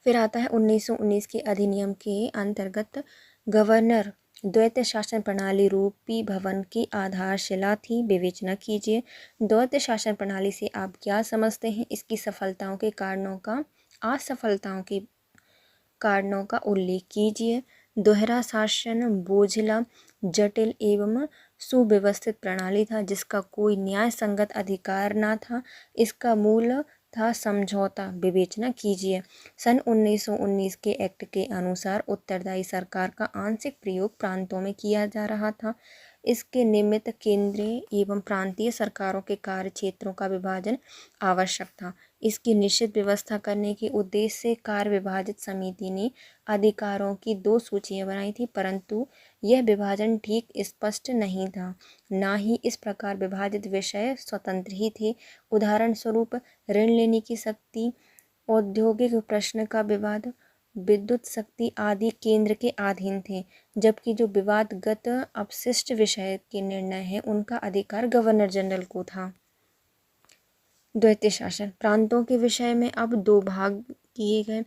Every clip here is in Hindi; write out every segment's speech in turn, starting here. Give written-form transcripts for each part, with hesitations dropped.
फिर आता है 1919 के अधिनियम के अंतर्गत गवर्नर द्वैत शासन प्रणाली रूपी भवन की आधारशिला थी। विवेचना कीजिए, द्वैत शासन प्रणाली से आप क्या समझते हैं? इसकी सफलताओं के कारणों का, असफलताओं के कारणों का उल्लेख कीजिए। दोहरा शासन बोझिला, जटिल एवं सुव्यवस्थित प्रणाली था जिसका कोई न्याय संगत अधिकार न था। इसका मूल था समझौता। विवेचना कीजिए, सन 1919 के एक्ट के अनुसार उत्तरदायी सरकार का आंशिक प्रयोग प्रांतों में किया जा रहा था। इसके निमित्त केंद्रीय एवं प्रांतीय सरकारों के कार्य क्षेत्रों का विभाजन आवश्यक था। इसकी निश्चित व्यवस्था करने के उद्देश्य से कार्य विभाजित समिति ने अधिकारों की 2 सूचियां बनाई थी, परंतु यह विभाजन ठीक स्पष्ट नहीं था। ना ही इस प्रकार विभाजित विषय स्वतंत्र ही थे। उदाहरण स्वरूप ऋण लेने की शक्ति, औद्योगिक प्रश्न का विवाद, विद्युत शक्ति आदि केंद्र के अधीन थे, जबकि जो विवादगत अपशिष्ट विषय के निर्णय हैं उनका अधिकार गवर्नर जनरल को था। द्वैत शासन प्रांतों के विषय में अब 2 भाग किए गए।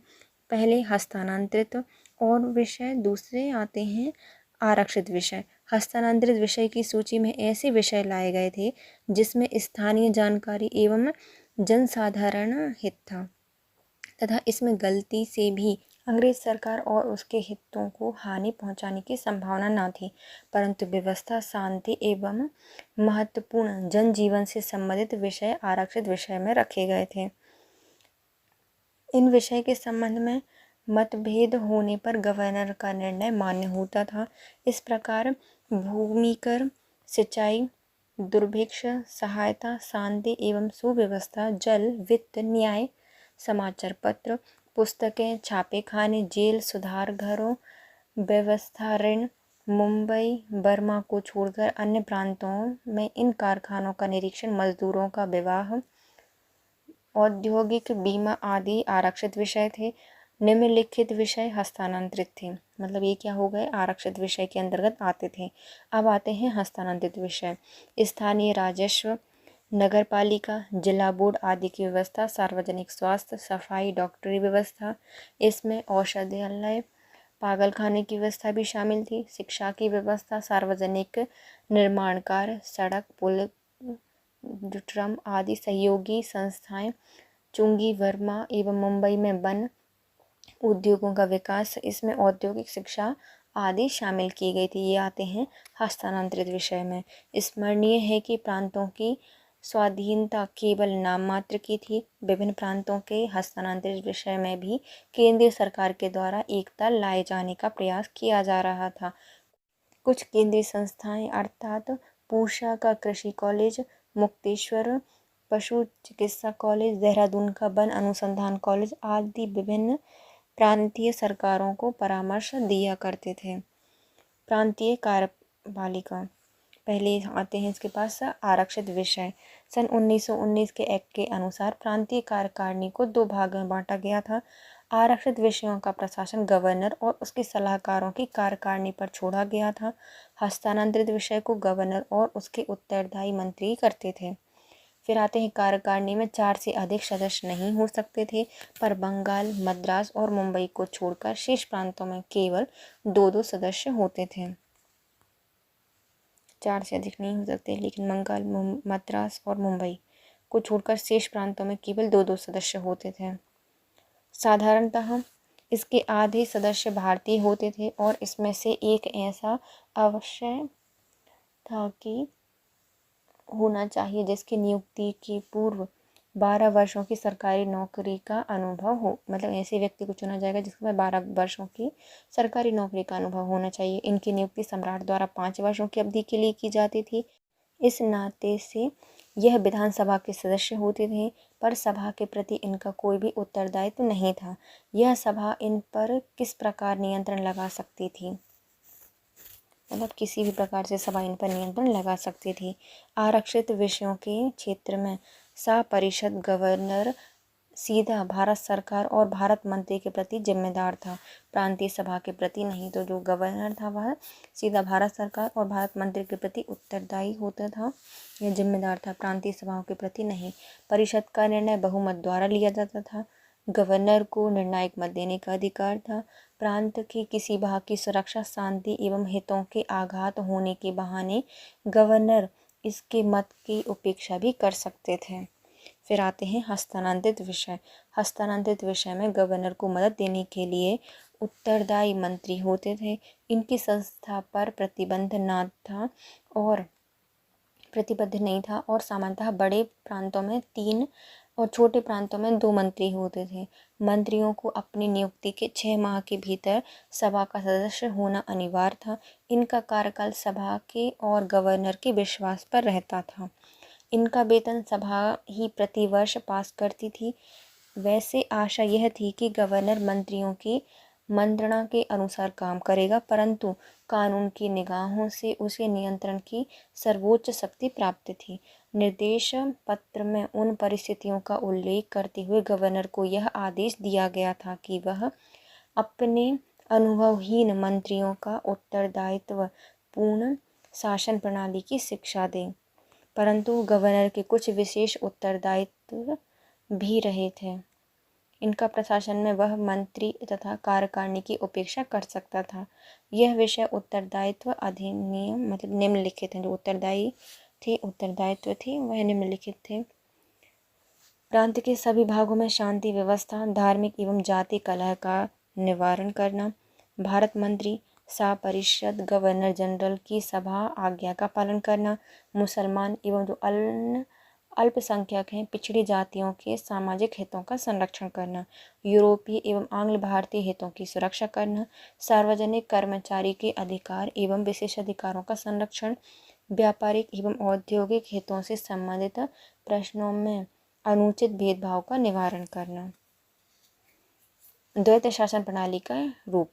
पहले हस्तांतरित और विषय, दूसरे आते हैं आरक्षित विषय। हस्तांतरित विषय की सूची में ऐसे विषय लाए गए थे जिसमें स्थानीय जानकारी एवं जनसाधारण हित था तथा इसमें गलती से भी अंग्रेज सरकार और उसके हितों को हानि पहुंचाने की संभावना न थी, परंतु व्यवस्था, शांति एवं महत्वपूर्ण जनजीवन से संबंधित विषय आरक्षित विषय में रखे गए थे। इन विषय के संबंध में मतभेद होने पर गवर्नर का निर्णय मान्य होता था। इस प्रकार भूमि कर, सिंचाई, दुर्भिक्ष सहायता, शांति एवं सुव्यवस्था, जल, वित्त, न्याय, समाचार पत्र, पुस्तकें, छापेखाने, जेल, सुधार घरों, व्यवस्था, ऋण, मुंबई, बर्मा को छोड़कर अन्य प्रांतों में इन कारखानों का निरीक्षण, मजदूरों का विवाह, औद्योगिक बीमा आदि आरक्षित विषय थे। निम्नलिखित विषय हस्तांतरित थे। मतलब ये क्या हो गए? आरक्षित विषय के अंतर्गत आते थे। अब आते हैं हस्तांतरित विषय। स्थानीय राजस्व, नगर पालिका, जिला बोर्ड आदि की व्यवस्था, सार्वजनिक स्वास्थ्य, सफाई, डॉक्टरी व्यवस्था, इसमें औषधालय, पागलखाने की व्यवस्था भी शामिल थी। शिक्षा की व्यवस्था, सार्वजनिक निर्माण कार्य, सड़क, पुल, ट्रम आदि सहयोगी संस्थाएं, चुंगी, वर्मा एवं मुंबई में वन उद्योगों का विकास, इसमें औद्योगिक शिक्षा आदि शामिल की गई थी। ये आते हैं हस्तांतरित विषय में। स्मरणीय है कि प्रांतों की स्वाधीनता केवल नाम मात्र की थी। विभिन्न प्रांतों के हस्तांतरित विषय में भी केंद्रीय सरकार के द्वारा एकता लाए जाने का प्रयास किया जा रहा था। कुछ केंद्रीय संस्थाएं अर्थात पूषा का कृषि कॉलेज, मुक्तेश्वर पशु चिकित्सा कॉलेज, देहरादून का वन अनुसंधान कॉलेज आदि विभिन्न प्रांतीय सरकारों को परामर्श दिया करते थे। प्रांतीय कार्यपालिका, पहले आते हैं इसके पास आरक्षित विषय। सन 1919 के एक्ट के अनुसार प्रांतीय कार्यकारिणी को 2 भागों में बांटा गया था। आरक्षित विषयों का प्रशासन गवर्नर और उसके सलाहकारों की कार्यकारिणी पर छोड़ा गया था। हस्तांतरित विषय को गवर्नर और उसके उत्तरदायी मंत्री करते थे। फिर आते हैं कार्यकारिणी में 4 से अधिक सदस्य नहीं हो सकते थे, पर बंगाल, मद्रास और मुंबई को छोड़कर शेष प्रांतों में केवल 2-2 सदस्य होते थे। 4 से अधिक नहीं हो सकते, लेकिन बंगाल, मद्रास और मुंबई को छोड़कर शेष प्रांतों में केवल 2-2 सदस्य होते थे। साधारणतः इसके आधे सदस्य भारतीय होते थे और इसमें से एक ऐसा अवश्य था कि होना चाहिए जिसकी नियुक्ति के पूर्व 12 वर्षों की सरकारी नौकरी का अनुभव हो। मतलब ऐसे व्यक्ति को चुना जाएगा जिसके पास 12 वर्षों की सरकारी नौकरी का अनुभव होना चाहिए। इनकी नियुक्ति सम्राट द्वारा 5 वर्षों की अवधि के लिए की जाती थी। इस नाते से यह विधानसभा के सदस्य होते थे, पर सभा के प्रति इनका कोई भी उत्तरदायित्व नहीं था। यह सभा इन पर किस प्रकार नियंत्रण लगा सकती थी? मतलब किसी भी प्रकार से सभा इन पर नियंत्रण लगा सकती थी। आरक्षित विषयों के क्षेत्र में सपरिषद गवर्नर सीधा भारत सरकार और भारत मंत्री के प्रति जिम्मेदार था, प्रांतीय सभा के प्रति नहीं। तो जो गवर्नर था वह सीधा भारत सरकार और भारत मंत्री के प्रति उत्तरदायी होता था, यह जिम्मेदार था, प्रांतीय सभाओं के प्रति नहीं। परिषद का निर्णय बहुमत द्वारा लिया जाता था। गवर्नर को निर्णायक मत देने का अधिकार था। प्रांत के किसी भाग की सुरक्षा, शांति एवं हितों के आघात होने के बहाने गवर्नर इसके मत की उपेक्षा भी कर सकते थे। फिर आते हैं हस्तांतरित विषय। हस्तांतरित विषय में गवर्नर को मदद देने के लिए उत्तरदायी मंत्री होते थे। इनकी संस्था पर प्रतिबद्ध नहीं था और सामान्यतः बड़े प्रांतों में 3 और छोटे प्रांतों में 2 मंत्री होते थे। मंत्रियों को अपनी नियुक्ति के 6 माह के भीतर सभा का सदस्य होना अनिवार्य था। इनका कार्यकाल सभा के और गवर्नर के विश्वास पर रहता था। इनका वेतन सभा ही प्रतिवर्ष पास करती थी। वैसे आशा यह थी कि गवर्नर मंत्रियों की मंत्रणा के अनुसार काम करेगा, परंतु कानून की निगाहों से उसे नियंत्रण की सर्वोच्च शक्ति प्राप्त थी। निर्देश पत्र में उन परिस्थितियों का उल्लेख करते हुए गवर्नर को यह आदेश दिया गया था कि वह अपने अनुभवहीन मंत्रियों का उत्तरदायित्व पूर्ण शासन प्रणाली की शिक्षा दें। परंतु गवर्नर के कुछ विशेष उत्तरदायित्व भी रहे थे। इनका प्रशासन में वह मंत्री तथा कार्यकारिणी की उपेक्षा कर सकता था। यह विषय उत्तरदायित्व अधिनियम मतलब निम्नलिखित हैं। जो उत्तरदायित्व थे वह निम्नलिखित थे। प्रांत के सभी भागों में शांति व्यवस्था, धार्मिक एवं जाति कलह का निवारण करना, भारत मंत्री, शाह परिषद, गवर्नर जनरल की सभा आज्ञा का पालन करना, मुसलमान एवं जो अल्पसंख्यक हैं, पिछड़ी जातियों के सामाजिक हितों का संरक्षण करना, यूरोपीय एवं आंग्ल भारतीय हितों की सुरक्षा करना, सार्वजनिक कर्मचारी के अधिकार एवं विशेषाधिकारों का संरक्षण, व्यापारिक एवं औद्योगिक हितों से संबंधित प्रश्नों में अनुचित भेदभाव का निवारण करना। द्वैत शासन प्रणाली का रूप।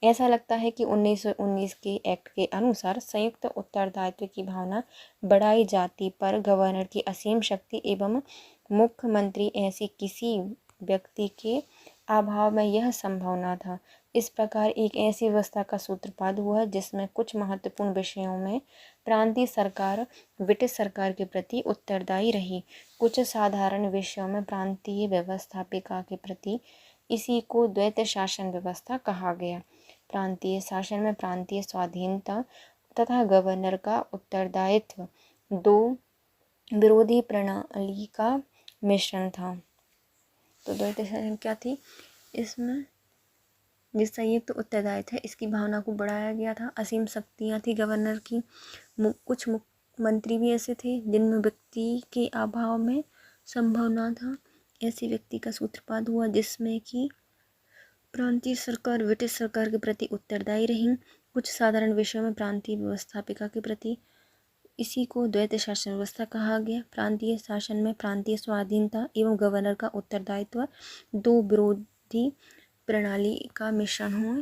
ऐसा लगता है कि 1919 के एक्ट के अनुसार संयुक्त उत्तरदायित्व की भावना बढ़ाई जाती, पर गवर्नर की असीम शक्ति एवं मुख्यमंत्री ऐसी किसी व्यक्ति के अभाव में यह संभव न था। इस प्रकार एक ऐसी व्यवस्था का सूत्रपात हुआ जिसमें कुछ महत्वपूर्ण विषयों में प्रांतीय सरकार ब्रिटिश सरकार के प्रति उत्तरदायी रही, कुछ साधारण विषयों में प्रांतीय व्यवस्थापिका के प्रति। इसी को द्वैत शासन व्यवस्था कहा गया। प्रांतीय शासन में प्रांतीय स्वाधीनता तथा गवर्नर का उत्तरदायित्व दो विरोधी प्रणाली का मिश्रण था। तो द्वैत शासन क्या थी? इसमें जिस संयुक्त उत्तरदायित्व है इसकी भावना को बढ़ाया गया था। असीम शक्तियाँ थी गवर्नर की। कुछ मुख्यमंत्री भी ऐसे थे जिनमें व्यक्ति के अभाव में संभावना था। ऐसे व्यक्ति का सूत्रपात हुआ जिसमें कि प्रांतीय सरकार ब्रिटिश सरकार के प्रति उत्तरदायी रही, कुछ साधारण विषयों में प्रांतीय व्यवस्थापिका के प्रति। इसी को द्वैत शासन व्यवस्था कहा गया। प्रांतीय शासन में प्रांतीय स्वाधीनता एवं गवर्नर का उत्तरदायित्व दो विरोधी प्रणाली का मिश्रण हो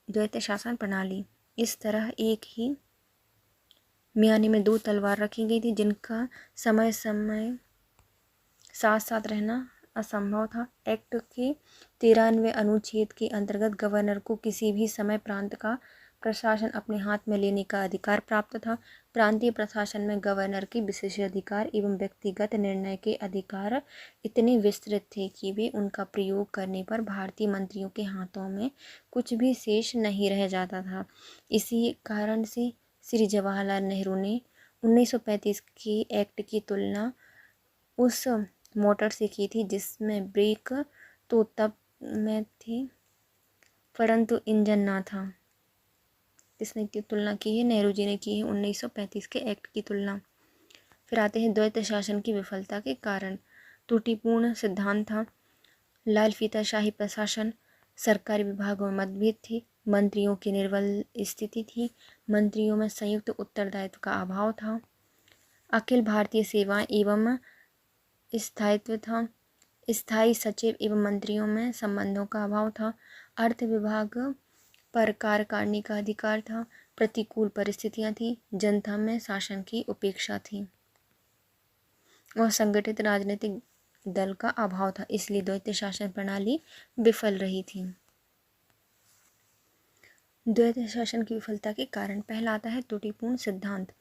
द्वैत शासन प्रणाली। इस तरह एक ही म्याने में 2 तलवार रखी गई थी जिनका समय समय साथ साथ रहना असंभव था। एक्ट के 93वें अनुच्छेद के अंतर्गत गवर्नर को किसी भी समय प्रांत का प्रशासन अपने हाथ में लेने का अधिकार प्राप्त था। प्रांतीय प्रशासन में गवर्नर के विशेषाधिकार एवं व्यक्तिगत निर्णय के अधिकार इतने विस्तृत थे कि वे उनका प्रयोग करने पर भारतीय मंत्रियों के हाथों में कुछ भी शेष नहीं रह जाता था। इसी कारण से श्री जवाहरलाल नेहरू ने 1935 के एक्ट की तुलना उस मोटर से की थी जिसमें ब्रेक तो तब में थी परंतु इंजन ना था। किसने की तुलना की है? नेहरू जी ने की है 1935 के एक्ट की तुलना। फिर आते हैं द्वैत शासन की विफलता के कारण। त्रुटिपूर्ण सिद्धांत था, लाल फीताशाही प्रशासन, सरकारी विभागों में मतभेद थे, मंत्रियों की निर्बल स्थिति थी, मंत्रियों में संयुक्त उत्तरदायित्व का अभाव था, अखिल भारतीय सेवा एवं स्थायित्व था, स्थायी सचिव एवं मंत्रियों में संबंधों का अभाव था, अर्थ विभाग पर कार्यकारिणी का अधिकार था, प्रतिकूल परिस्थितियां थी, जनता में शासन की उपेक्षा थी और संगठित राजनीतिक दल का अभाव था। इसलिए द्वैत शासन प्रणाली विफल रही थी। द्वैत शासन की विफलता के कारण पहला आता है त्रुटिपूर्ण सिद्धांत।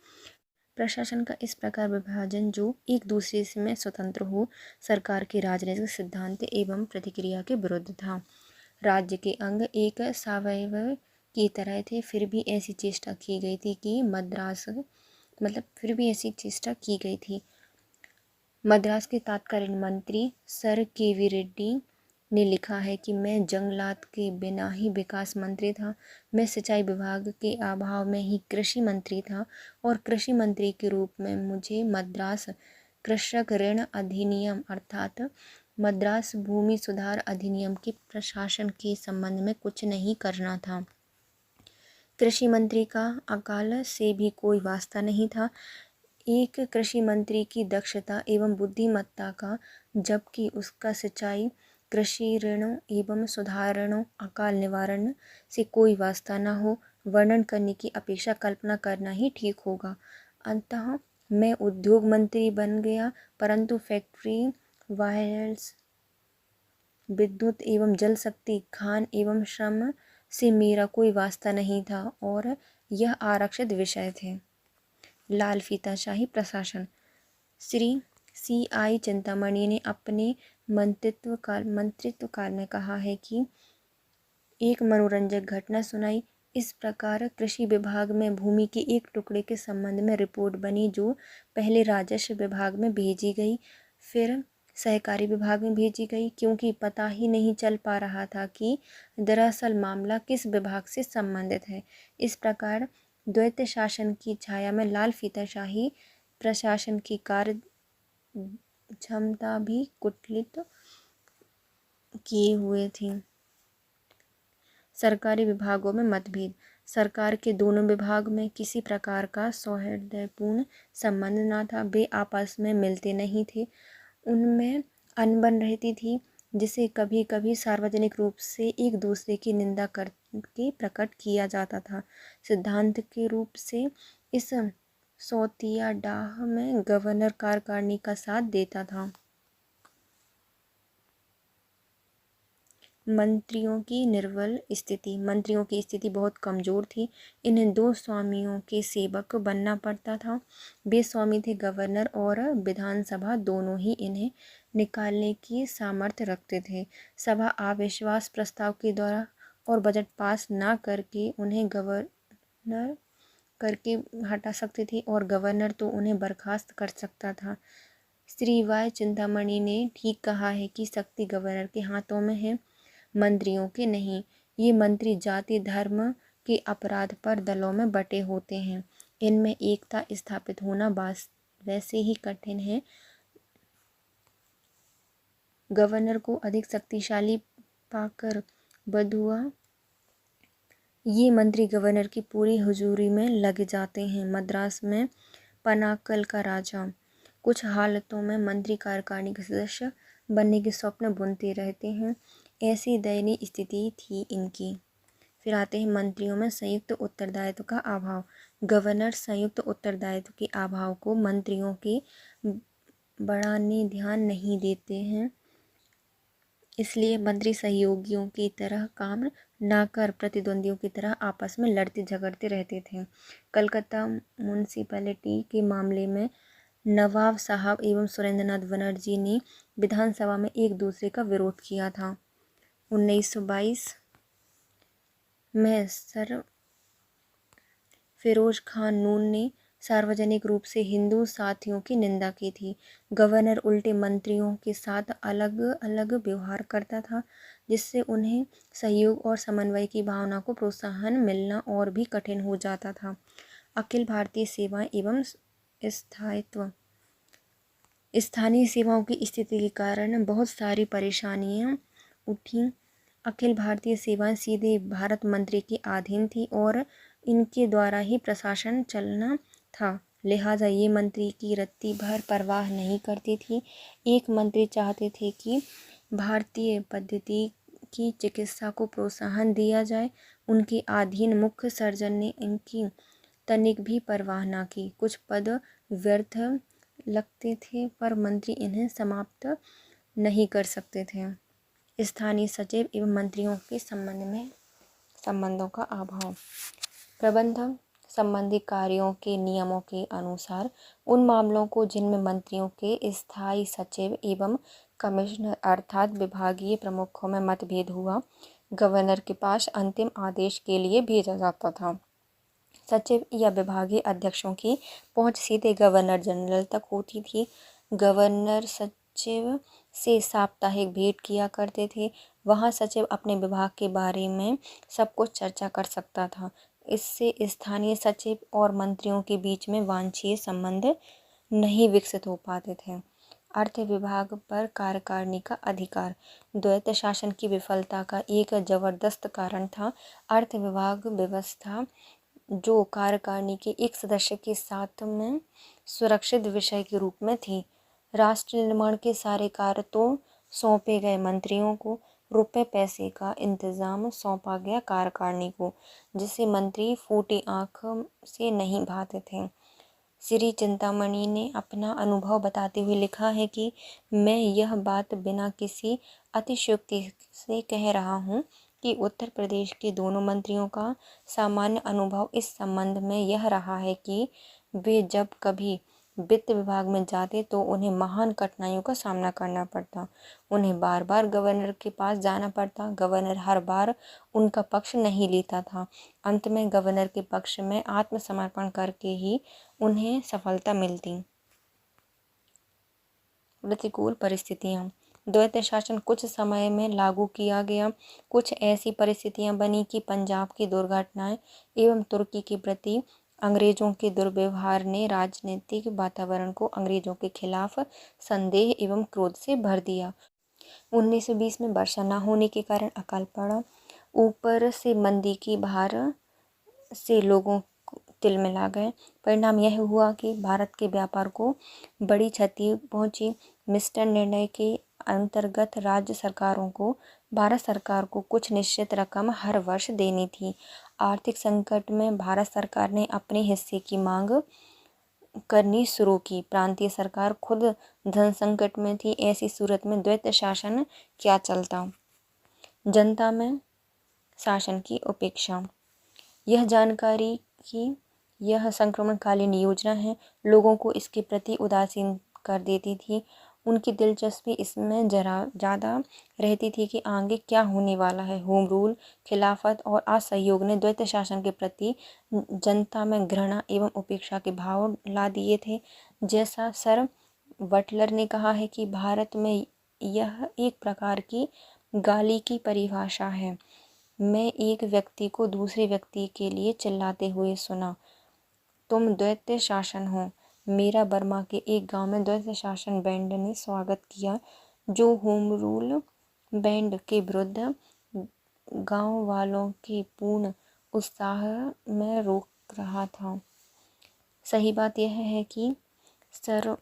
प्रशासन का इस प्रकार विभाजन जो एक दूसरे से में स्वतंत्र हो सरकार के राजनीतिक सिद्धांत एवं प्रतिक्रिया के विरुद्ध था। राज्य के अंग एक सावयव की तरह थे, फिर भी ऐसी चेष्टा की गई थी कि मद्रास के तत्कालीन मंत्री सर के.वी. रेड्डी ने लिखा है कि मैं जंगलात के बिना ही विकास मंत्री था। मैं सिंचाई विभाग के अभाव में ही कृषि मंत्री था और कृषि मंत्री के रूप में मुझे मद्रास कृषक ऋण अधिनियम अर्थात मद्रास भूमि सुधार अधिनियम के प्रशासन के संबंध में कुछ नहीं करना था। कृषि मंत्री का अकाल से भी कोई वास्ता नहीं था। एक कृषि मंत्री की दक्षता एवं बुद्धिमत्ता का, जबकि उसका सिंचाई कृषि ऋणों एवं सुधारणों अकाल निवारण से कोई वास्ता न हो, वर्णन करने की अपेक्षा कल्पना करना ही ठीक होगा। अतः मैं उद्योग मंत्री बन गया, परंतु फैक्ट्री, वायर्स, विद्युत एवं जल शक्ति, खान एवं श्रम से मेरा कोई वास्ता नहीं था और यह आरक्षित विषय थे। लाल फीताशाही प्रशासन। श्री C.I. चिंतामणि ने अपने मंत्रित्व काल में कहा है कि एक मनोरंजक घटना सुनाई। इस प्रकार कृषि विभाग में भूमि के एक टुकड़े के संबंध में रिपोर्ट बनी जो पहले राजस्व विभाग में भेजी गई, फिर सहकारी विभाग में भेजी गई, क्योंकि पता ही नहीं चल पा रहा था कि दरअसल मामला किस विभाग से संबंधित है। इस प्रकार द्वैत शासन की छाया में लाल फीताशाही प्रशासन की कार्य क्षमता भी कुटिल किए हुए थी। सरकारी विभागों में मतभेद। सरकार के दोनों विभाग में किसी प्रकार का सौहार्दपूर्ण संबंध न था। वे आपस में मिलते नहीं थे, उनमें अनबन रहती थी, जिसे कभी कभी सार्वजनिक रूप से एक दूसरे की निंदा करके प्रकट किया जाता था। सिद्धांत के रूप से इस सौतिया डाह में गवर्नर कार्यकारिणी का साथ देता था। मंत्रियों की निर्बल स्थिति। मंत्रियों की स्थिति बहुत कमजोर थी। इन्हें दो स्वामियों के सेवक बनना पड़ता था। वे स्वामी थे गवर्नर और विधानसभा, दोनों ही इन्हें निकालने की सामर्थ्य रखते थे। सभा अविश्वास प्रस्ताव के द्वारा और बजट पास न करके उन्हें गवर्नर करके हटा सकती थी और गवर्नर तो उन्हें बर्खास्त कर सकता था। श्री वाय चिंतामणि ने ठीक कहा है कि शक्ति गवर्नर के हाथों में है, मंत्रियों के नहीं। ये मंत्री जाति धर्म के अपराध पर दलों में बटे होते हैं। इनमें एकता स्थापित होना वैसे ही कठिन है। गवर्नर को अधिक शक्तिशाली पाकर बधुआ ये मंत्री गवर्नर की पूरी हुजूरी में लग जाते हैं। मद्रास में पनाकल का राजा कुछ हालतों में मंत्री कार्यकारिणी के सदस्य बनने के स्वप्न बुनते रहते हैं। ऐसी दयनीय स्थिति थी इनकी। फिर आते हैं मंत्रियों में संयुक्त उत्तरदायित्व का अभाव। गवर्नर संयुक्त उत्तरदायित्व के अभाव को मंत्रियों के बढ़ाने ध्यान नहीं देते हैं, इसलिए मंत्री सहयोगियों की तरह काम न कर प्रतिद्वंदियों की तरह आपस में लड़ते झगड़ते रहते थे। कलकत्ता म्यूनिसिपैलिटी के मामले में नवाब साहब एवं सुरेंद्रनाथ बनर्जी ने विधानसभा में एक दूसरे का विरोध किया था। 1922 में सर फिरोज खान नून ने सार्वजनिक रूप से हिंदू साथियों की निंदा की थी। गवर्नर उल्टे मंत्रियों के साथ अलग अलग व्यवहार करता था, जिससे उन्हें सहयोग और समन्वय की भावना को प्रोत्साहन मिलना और भी कठिन हो जाता था। अखिल भारतीय सेवाएं एवं स्थायित्व। स्थानीय सेवाओं की स्थिति के कारण बहुत सारी परेशानियां उठी। अखिल भारतीय सेवाएं सीधे भारत मंत्री के अधीन थी और इनके द्वारा ही प्रशासन चलना था, लिहाजा ये मंत्री की रत्ती भर परवाह नहीं करती थी। एक मंत्री चाहते थे कि भारतीय पद्धति की चिकित्सा को प्रोत्साहन दिया जाए। उनके अधीन मुख्य सर्जन ने इनकी तनिक भी परवाह न की। कुछ पद व्यर्थ लगते थे पर मंत्री इन्हें समाप्त नहीं कर सकते थे। स्थानीय सचिव एवं मंत्रियों के संबंधों का अभाव। प्रबंध संबंधित कार्यों के नियमों के अनुसार उन मामलों को जिनमें मंत्रियों के स्थायी सचिव एवं कमिश्नर अर्थात विभागीय प्रमुखों में मतभेद हुआ, गवर्नर के पास अंतिम आदेश के लिए भेजा जाता था। सचिव या विभागीय अध्यक्षों की पहुंच सीधे गवर्नर जनरल तक होती थी। गवर्नर सचिव से साप्ताहिक भेंट किया करते थे। वहां सचिव अपने विभाग के बारे में सब कुछ चर्चा कर सकता था। इससे स्थानीय सचिव और मंत्रियों के बीच में वांछनीय संबंध नहीं विकसित हो पाते थे। अर्थ विभाग पर कार्यकारिणी का अधिकार द्वैत शासन की विफलता का एक जबरदस्त कारण था। अर्थ विभाग व्यवस्था जो कार्यकारिणी के एक सदस्य के साथ में सुरक्षित विषय के रूप में थी। राष्ट्र निर्माण के सारे कार्य तो सौंपे गए मंत्रियों को, रुपए पैसे का इंतजाम सौंपा गया कार्यकारिणी को, जिसे मंत्री फूटी आंख से नहीं भाते थे। श्री चिंतामणि ने अपना अनुभव बताते हुए लिखा है कि मैं यह बात बिना किसी अतिशयोक्ति से कह रहा हूँ कि उत्तर प्रदेश के दोनों मंत्रियों का सामान्य अनुभव इस संबंध में यह रहा है कि वे जब कभी वित्त विभाग में जाते तो उन्हें महान कठिनाइयों का सामना करना पड़ता। उन्हें बार बार गवर्नर के पास जाना पड़ता। गवर्नर हर बार उनका पक्ष नहीं लेता था। अंत में गवर्नर के पक्ष में आत्मसमर्पण करके ही उन्हें सफलता मिलती। प्रतिकूल परिस्थितियां। द्वैत शासन कुछ समय में लागू किया गया। कुछ ऐसी परिस्थितियां बनी कि पंजाब की दुर्घटनाएं एवं तुर्की के प्रति अंग्रेजों के दुर्व्यवहार ने राजनीतिक वातावरण को अंग्रेजों के खिलाफ संदेह एवं क्रोध से भर दिया। 1920 में वर्षा न होने के कारण अकाल पड़ा। ऊपर से मंदी की भार से लोगों तिलमिला गए। परिणाम यह हुआ कि भारत के व्यापार को बड़ी क्षति पहुंची। मिस्टर निर्णय के अंतर्गत राज्य सरकारों को भारत सरकार को कुछ निश्चित रकम हर वर्ष देनी थी। आर्थिक संकट में भारत सरकार ने अपने हिस्से की मांग करनी शुरू की। प्रांतीय सरकार खुद धन संकट में थी। ऐसी सूरत में द्वैत शासन क्या चलता। जनता में शासन की उपेक्षा। यह जानकारी कि यह संक्रमणकालीन योजना है लोगों को इसके प्रति उदासीन कर देती थी। उनकी दिलचस्पी इसमें जरा ज़्यादा रहती थी कि आगे क्या होने वाला है। होम रूल, खिलाफत और असहयोग ने द्वैत शासन के प्रति जनता में घृणा एवं उपेक्षा के भाव ला दिए थे। जैसा सर बटलर ने कहा है कि भारत में यह एक प्रकार की गाली की परिभाषा है। मैं एक व्यक्ति को दूसरे व्यक्ति के लिए चिल्लाते हुए सुना, तुम द्वैत शासन हो। मेरा बर्मा के एक गांव में द्वैत शासन बैंड ने स्वागत किया जो होम रूल बैंड के विरुद्ध गांव वालों के पूर्ण उत्साह में रोक रहा था। सही बात यह है कि सर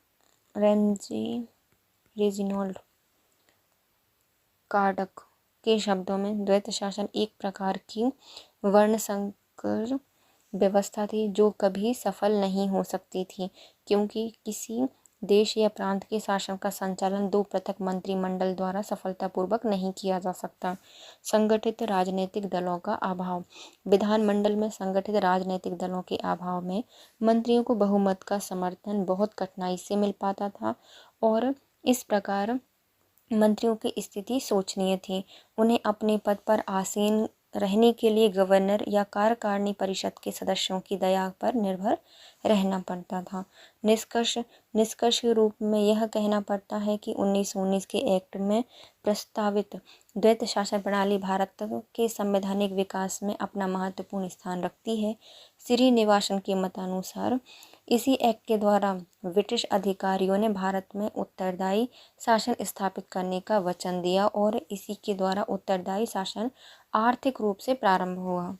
रेजिनाल्ड कार्डक के शब्दों में द्वैत शासन एक प्रकार की वर्ण संकर व्यवस्था थी जो कभी सफल नहीं हो सकती थी, क्योंकि किसी देश या प्रांत के शासन का संचालन दो पृथक मंत्रिमंडल द्वारा सफलतापूर्वक नहीं किया जा सकता। संगठित राजनीतिक दलों का अभाव। विधानमंडल में संगठित राजनीतिक दलों के अभाव में मंत्रियों को बहुमत का समर्थन बहुत कठिनाई से मिल पाता था और इस प्रकार मंत्रियों की स्थिति शोचनीय थी। उन्हें अपने पद पर आसीन रहने के लिए गवर्नर या कार्यकारिणी परिषद के सदस्यों की दया पर निर्भर रहना पड़ता था। निष्कर्ष के रूप में यह कहना पड़ता है कि 1919 के एक्ट में प्रस्तावित द्वैत शासन प्रणाली भारत के संवैधानिक विकास में अपना महत्वपूर्ण स्थान रखती है। श्रीनिवासन के मतानुसार इसी एक्ट के द्वारा ब्रिटिश अधिकारियों ने भारत में उत्तरदायी शासन स्थापित करने का वचन दिया और इसी के द्वारा उत्तरदायी शासन आर्थिक रूप से प्रारंभ हुआ।